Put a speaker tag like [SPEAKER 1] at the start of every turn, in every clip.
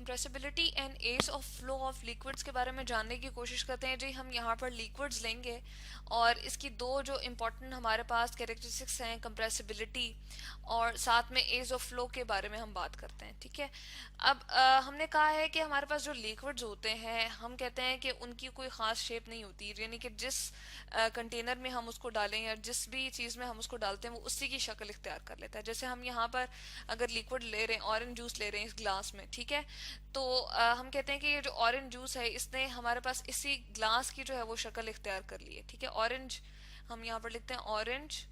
[SPEAKER 1] Compressibility and ease of flow of liquids के बारे में जानने की कोशिश करते हैं जी। हम यहाँ पर लिक्विड्स लेंगे और इसकी दो जो इम्पोर्टेंट हमारे पास कैरेक्टरिस्टिक्स हैं, कंप्रेसिबिलिटी और साथ में एज ऑफ फ्लो के बारे में हम बात करते हैं। ठीक है, अब हमने कहा है कि हमारे पास जो लिक्विड्स होते हैं हम कहते हैं कि उनकी कोई ख़ास शेप नहीं होती, यानी कि जिस कंटेनर में हम उसको डालें या जिस भी चीज़ में हम उसको डालते हैं वो उसी की शक्ल इख्तियार कर लेता है। जैसे हम यहाँ पर अगर लिक्विड ले रहे हैं, ऑरेंज जूस ले रहे हैं इस ग्लास में, ठीक है, तो हम कहते हैं कि ये जो ऑरेंज जूस है इसने हमारे पास इसी ग्लास की जो है वो शक्ल इख्तियार कर ली है। ठीक है, ऑरेंज हम यहाँ पर लिखते हैं, ऑरेंज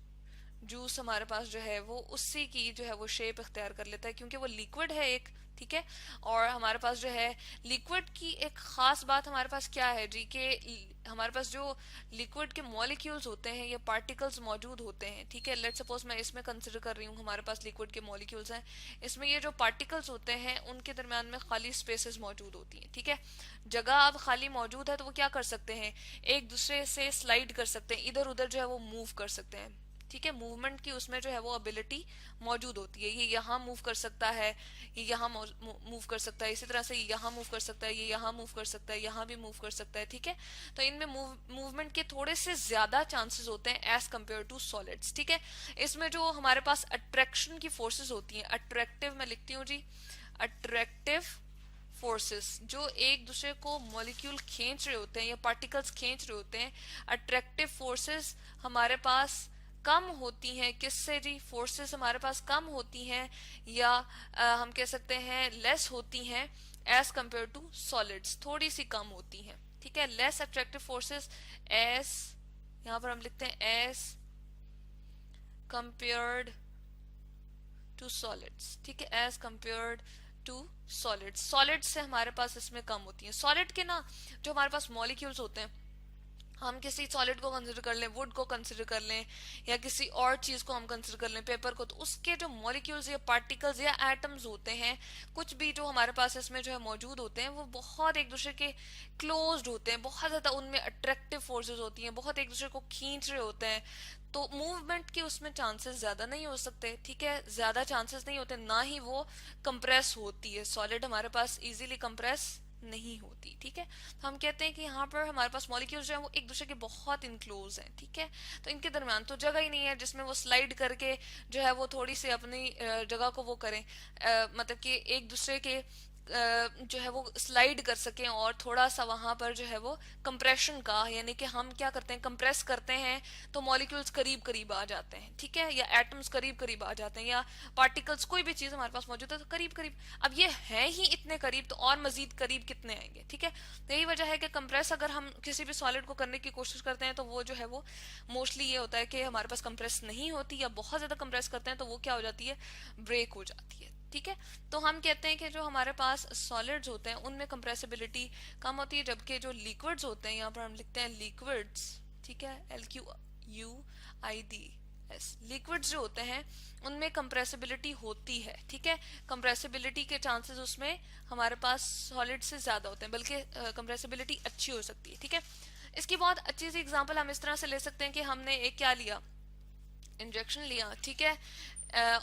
[SPEAKER 1] जूस हमारे पास जो है वो उसी की जो है वो शेप इख्तियार कर लेता है क्योंकि वो लिक्विड है एक। ठीक है, और हमारे पास जो है लिक्विड की एक खास बात हमारे पास क्या है जी, कि हमारे पास जो लिक्विड के मॉलिक्यूल्स होते हैं या पार्टिकल्स मौजूद होते हैं। ठीक है, लेट्स सपोज मैं इसमें कंसिडर कर रही हूँ, हमारे पास लिक्विड के मॉलिक्यूल्स हैं, इसमें ये जो पार्टिकल्स होते हैं उनके दरम्यान में खाली स्पेसेस मौजूद होती हैं। ठीक है, जगह अब खाली मौजूद है तो वो क्या कर सकते हैं, एक दूसरे से स्लाइड कर सकते हैं, इधर उधर जो है वो मूव कर सकते हैं। ठीक है, मूवमेंट की उसमें जो है वो एबिलिटी मौजूद होती है। ये यहाँ मूव कर सकता है, ये यहाँ मूव कर सकता है, इसी तरह से ये यहाँ मूव कर सकता है, ये यहाँ मूव कर सकता है, यहाँ भी मूव कर सकता है। ठीक है, तो इनमें मूवमेंट के थोड़े से ज्यादा चांसेस होते हैं एज कम्पेयर टू सॉलिड्स। ठीक है, इसमें जो हमारे पास अट्रैक्शन की फोर्सेस होती हैं, अट्रैक्टिव मैं लिखती हूँ जी, अट्रैक्टिव फोर्सेस जो एक दूसरे को मॉलिक्यूल खींच रहे होते हैं या पार्टिकल्स खींच रहे होते हैं, अट्रैक्टिव फोर्सेस हमारे पास कम होती हैं। किससे जी, फोर्सेस हमारे पास कम होती हैं या हम कह सकते हैं लेस होती हैं एज कंपेयर टू सॉलिड्स, थोड़ी सी कम होती हैं। ठीक है, लेस अट्रैक्टिव फोर्सेस एज, यहां पर हम लिखते हैं एज कंपेयर्ड टू सॉलिड्स। ठीक है, as compared to solids, solids से हमारे पास इसमें कम होती हैं। सॉलिड के ना जो हमारे पास मॉलिक्यूल्स होते हैं, हम किसी सॉलिड को कंसिडर कर लें, वुड को कंसिडर कर लें या किसी और चीज को हम कंसिडर कर लें, पेपर को, तो उसके जो मॉलिक्यूल्स या पार्टिकल्स या एटम्स होते हैं, कुछ भी जो हमारे पास इसमें जो है मौजूद होते हैं, वो बहुत एक दूसरे के क्लोज्ड होते हैं, बहुत ज्यादा उनमें अट्रैक्टिव फोर्सेस होती हैं, बहुत एक दूसरे को खींच रहे होते हैं, तो मूवमेंट के उसमें चांसेस ज्यादा नहीं हो सकते। ठीक है, ज्यादा चांसेस नहीं होते, ना ही वो कंप्रेस होती है, सॉलिड हमारे पास इजीली कंप्रेस नहीं होती। ठीक है, तो हम कहते हैं कि यहाँ पर हमारे पास मॉलिक्यूल्स जो है वो एक दूसरे के बहुत इनक्लोज हैं। ठीक है, तो इनके दरम्यान तो जगह ही नहीं है जिसमें वो स्लाइड करके जो है वो थोड़ी सी अपनी जगह को वो करें, मतलब कि एक दूसरे के जो है वो स्लाइड कर सकें और थोड़ा सा वहां पर जो है वो कंप्रेशन का, यानी कि हम क्या करते हैं, कंप्रेस करते हैं तो मॉलिक्यूल्स करीब करीब आ जाते हैं। ठीक है, या एटम्स करीब करीब आ जाते हैं, या पार्टिकल्स कोई भी चीज हमारे पास मौजूद है तो करीब करीब, अब ये है ही इतने करीब तो और मजीद करीब कितने आएंगे। ठीक है, तो यही वजह है कि कंप्रेस अगर हम किसी भी सॉलिड को करने की कोशिश करते हैं तो वो जो है वो मोस्टली ये होता है कि हमारे पास कंप्रेस नहीं होती, या बहुत ज्यादा कंप्रेस करते हैं तो वो क्या हो जाती है, ब्रेक हो जाती है। ठीक है, तो हम कहते हैं कि जो हमारे पास सॉलिड्स होते हैं उनमें कंप्रेसिबिलिटी कम होती है, जबकि जो लिक्विड्स होते हैं, यहाँ पर हम लिखते हैं लिक्विड्स, ठीक है, LQUIDS, लिक्विड्स जो होते हैं उनमें कंप्रेसिबिलिटी होती है। ठीक है, कंप्रेसिबिलिटी के चांसेस उसमें हमारे पास सॉलिड से ज्यादा होते हैं, बल्कि कंप्रेसिबिलिटी अच्छी हो सकती है। ठीक है, इसकी बहुत अच्छी सी एग्जांपल हम इस तरह से ले सकते हैं कि हमने एक क्या लिया, इंजेक्शन लिया। ठीक है,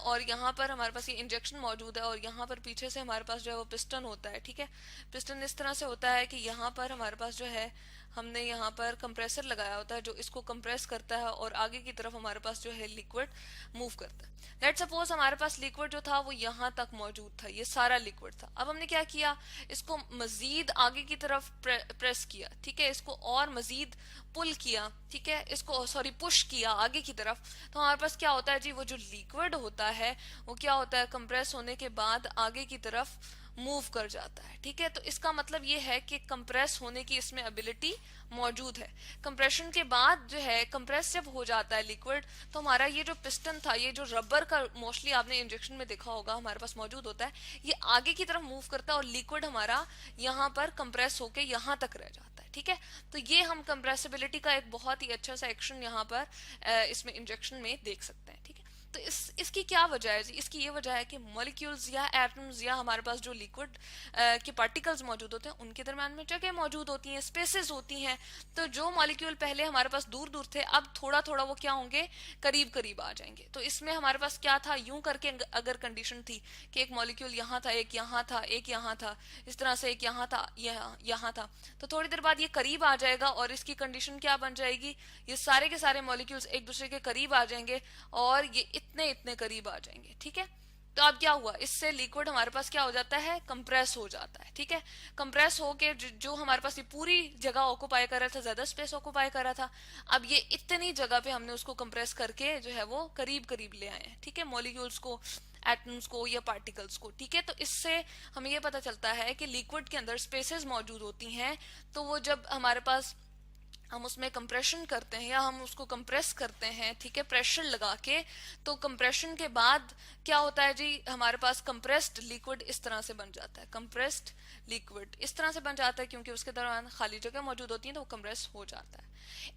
[SPEAKER 1] और यहाँ पर हमारे पास ये इंजेक्शन मौजूद है और यहाँ पर पीछे से हमारे पास जो है वो पिस्टन होता है। ठीक है, पिस्टन इस तरह से होता है कि यहाँ पर हमारे पास जो है हमने यहाँ पर कंप्रेसर लगाया होता है जो इसको कंप्रेस करता है और आगे की तरफ हमारे पास जो है लिक्विड मूव करता है। लेट्स सपोज हमारे पास लिक्विड जो था वो यहाँ तक मौजूद था, ये सारा लिक्विड था। अब हमने क्या किया, इसको मजीद आगे की तरफ प्रेस किया। ठीक है, इसको और मजीद पुल किया। ठीक है, इसको सॉरी पुश किया आगे की तरफ, तो हमारे पास क्या होता है जी, वो जो लिक्विड होता है वो क्या होता है, कंप्रेस होने के बाद आगे की तरफ मूव कर जाता है। ठीक है, तो इसका मतलब ये है कि कंप्रेस होने की इसमें एबिलिटी मौजूद है। कंप्रेशन के बाद जो है, कंप्रेस जब हो जाता है लिक्विड, तो हमारा ये जो पिस्टन था, ये जो रबर का मोस्टली आपने इंजेक्शन में देखा होगा हमारे पास मौजूद होता है, ये आगे की तरफ मूव करता है और लिक्विड हमारा यहाँ पर कंप्रेस होके यहाँ तक रह जाता है। ठीक है, तो ये हम कंप्रेसिबिलिटी का एक बहुत ही अच्छा सा एक्शन यहाँ पर इसमें इंजेक्शन में देख सकते हैं। ठीक है, तो इसकी क्या वजह है जी? इसकी ये वजह है कि मॉलिक्यूल्स या एटम्स या हमारे पास जो लिक्विड के पार्टिकल्स मौजूद होते हैं उनके दरम्यान में जगह मौजूद होती हैं, स्पेसेस होती हैं। तो जो मॉलिक्यूल पहले हमारे पास दूर दूर थे, अब थोड़ा थोड़ा वो क्या होंगे, करीब करीब आ जाएंगे। तो इसमें हमारे पास क्या था, यूं करके अगर कंडीशन थी कि एक मॉलिक्यूल यहाँ था, एक यहाँ था, एक यहाँ था, इस तरह से एक यहाँ था, यहाँ था, तो थोड़ी देर बाद ये करीब आ जाएगा और इसकी कंडीशन क्या बन जाएगी, ये सारे के सारे मॉलिक्यूल्स एक दूसरे के करीब आ जाएंगे और ये इतने इतने करीब आ जाएंगे। ठीक है, तो अब क्या हुआ, इससे लिक्विड हमारे पास क्या हो जाता है, कंप्रेस हो जाता है। ठीक है, कंप्रेस होके जो हमारे पास ये पूरी जगह ऑक्युपाई कर रहा था, ज्यादा स्पेस ऑक्युपाई कर रहा था, अब ये इतनी जगह पे हमने उसको कंप्रेस करके जो है वो करीब करीब ले आए हैं। ठीक है, मॉलिक्यूल्स को, एटम्स को या पार्टिकल्स को। ठीक है, तो इससे हमें ये पता चलता है कि लिक्विड के अंदर स्पेसेस मौजूद होती हैं, तो वो जब हमारे पास हम उसमें कंप्रेशन करते हैं या हम उसको कंप्रेस करते हैं, ठीक है, प्रेशर लगा के, तो कंप्रेशन के बाद क्या होता है जी, हमारे पास कंप्रेस्ड लिक्विड इस तरह से बन जाता है। कंप्रेस्ड लिक्विड इस तरह से बन जाता है क्योंकि उसके दौरान खाली जगह मौजूद होती है, तो वो कंप्रेस हो जाता है।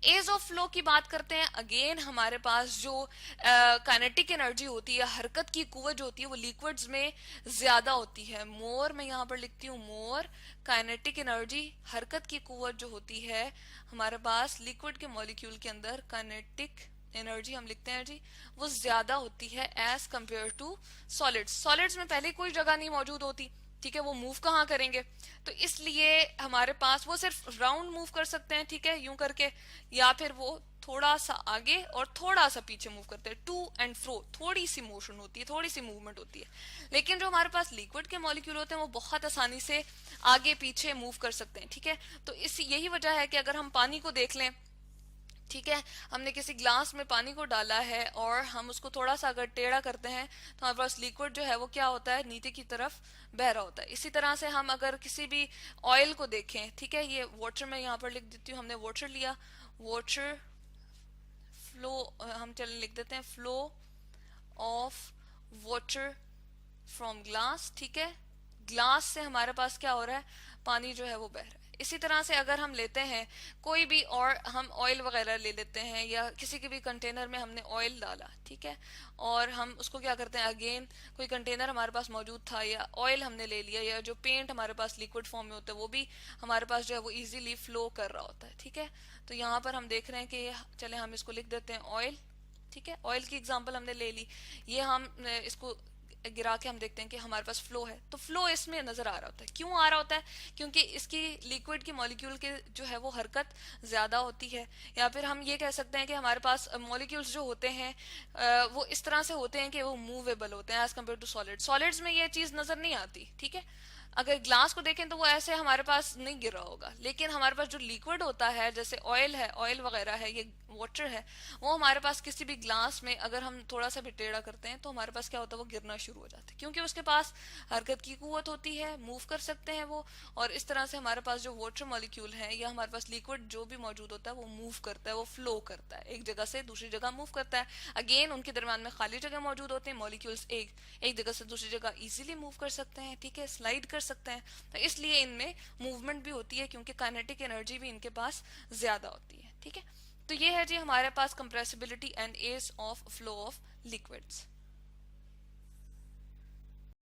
[SPEAKER 1] एज ऑफ फ्लो की बात करते हैं। अगेन हमारे पास जो काइनेटिक एनर्जी होती है, हरकत की कुव्वत जो होती है, वो लिक्विड्स में ज्यादा होती है। मोर, मैं यहाँ पर लिखती हूँ मोर काइनेटिक एनर्जी, हरकत की कुव्वत जो होती है हमारे पास लिक्विड के मॉलिक्यूल के अंदर, काइनेटिक एनर्जी हम लिखते हैं जी, वो ज्यादा होती है as compare to solids. Solids में पहले कोई जगह नहीं मौजूद होती, ठीक है, वो मूव कहाँ करेंगे, तो इसलिए हमारे पास वो सिर्फ राउंड मूव कर सकते हैं, ठीक है, यूं करके, या फिर वो थोड़ा सा आगे और थोड़ा सा पीछे मूव करते हैं, टू एंड फ्रो, थोड़ी सी मोशन होती है, थोड़ी सी मूवमेंट होती है। लेकिन जो हमारे पास लिक्विड के मॉलिक्यूल होते हैं वो बहुत आसानी से आगे पीछे मूव कर सकते हैं। ठीक है, तो इस यही वजह है कि अगर हम पानी को देख लें, ठीक है, हमने किसी ग्लास में पानी को डाला है और हम उसको थोड़ा सा अगर टेढ़ा करते हैं तो हमारे पास लिक्विड जो है वो क्या होता है, नीचे की तरफ बह रहा होता है। इसी तरह से हम अगर किसी भी ऑयल को देखें, ठीक है, ये वाटर में यहाँ पर लिख देती हूँ, हमने वाटर लिया, वाटर फ्लो, हम चल लिख देते हैं flow of water from glass. ठीक है, ग्लास से हमारे पास क्या हो रहा है, पानी जो है वो बह रहा है। इसी तरह से अगर हम लेते हैं कोई भी, और हम ऑयल वगैरह ले लेते हैं या किसी के भी कंटेनर में हमने ऑयल डाला, ठीक है, और हम उसको क्या करते हैं, अगेन कोई कंटेनर हमारे पास मौजूद था या ऑयल हमने ले लिया, या जो पेंट हमारे पास लिक्विड फॉर्म में होता है वो भी हमारे पास जो है वो इजीली फ्लो कर रहा होता है। ठीक है, तो यहाँ पर हम देख रहे हैं कि चले हम इसको लिख देते हैं ऑयल। ठीक है, ऑयल की एग्जांपल हमने ले ली, ये हम इसको गिरा के हम देखते हैं कि हमारे पास फ्लो है, तो फ्लो इसमें नजर आ रहा होता है। क्यों आ रहा होता है, क्योंकि इसकी लिक्विड की मॉलिक्यूल के जो है वो हरकत ज्यादा होती है। या फिर हम ये कह सकते हैं कि हमारे पास मॉलिक्यूल्स जो होते हैं वो इस तरह से होते हैं कि वो मूवेबल होते हैं as compare to solid. Solids में ये चीज नजर नहीं आती। ठीक है, अगर ग्लास को देखें तो वो ऐसे हमारे पास नहीं गिर रहा होगा, लेकिन हमारे पास जो लिक्विड होता है, जैसे ऑयल है, ऑयल वगैरह है, ये वाटर है, वो हमारे पास किसी भी ग्लास में अगर हम थोड़ा सा भी टेढ़ा करते हैं तो हमारे पास क्या होता है, वो गिरना शुरू हो जाता है, क्योंकि उसके पास हरकत की कुव्वत होती है, मूव कर सकते हैं वो। और इस तरह से हमारे पास जो वाटर मॉलिक्यूल है या हमारे पास लिक्विड जो भी मौजूद होता है वो मूव करता है, वो फ्लो करता है, एक जगह से दूसरी जगह मूव करता है। अगेन उनके दरम्यान में खाली जगह मौजूद होते हैं, मॉलिक्यूल्स एक जगह से दूसरी जगह इजीली मूव कर सकते हैं, ठीक है, स्लाइड कर सकते हैं, तो इसलिए इनमें मूवमेंट भी होती है क्योंकि काइनेटिक एनर्जी भी इनके पास ज्यादा होती है। ठीक है, तो ये है जी हमारे पास compressibility and ease of flow of liquids.